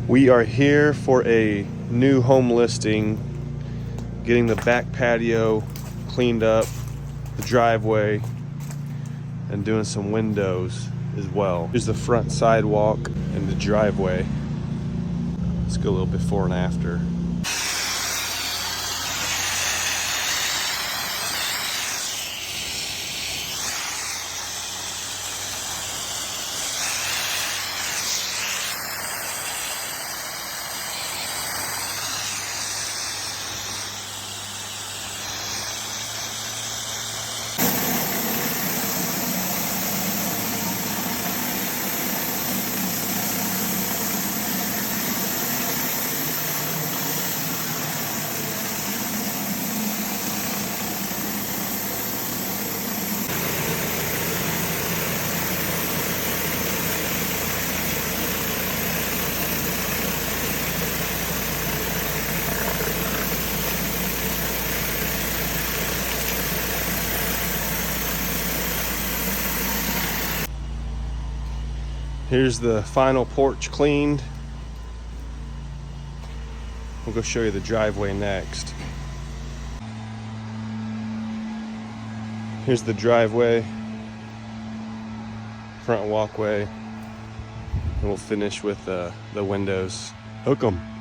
We are here for a new home listing, getting the back patio cleaned up, the driveway, and doing some windows as well. Here's the front sidewalk and the driveway. Let's go a little before and after. Here's the final porch cleaned. We'll go show you the driveway next. Here's the driveway, front walkway, and we'll finish with the windows. Hook 'em.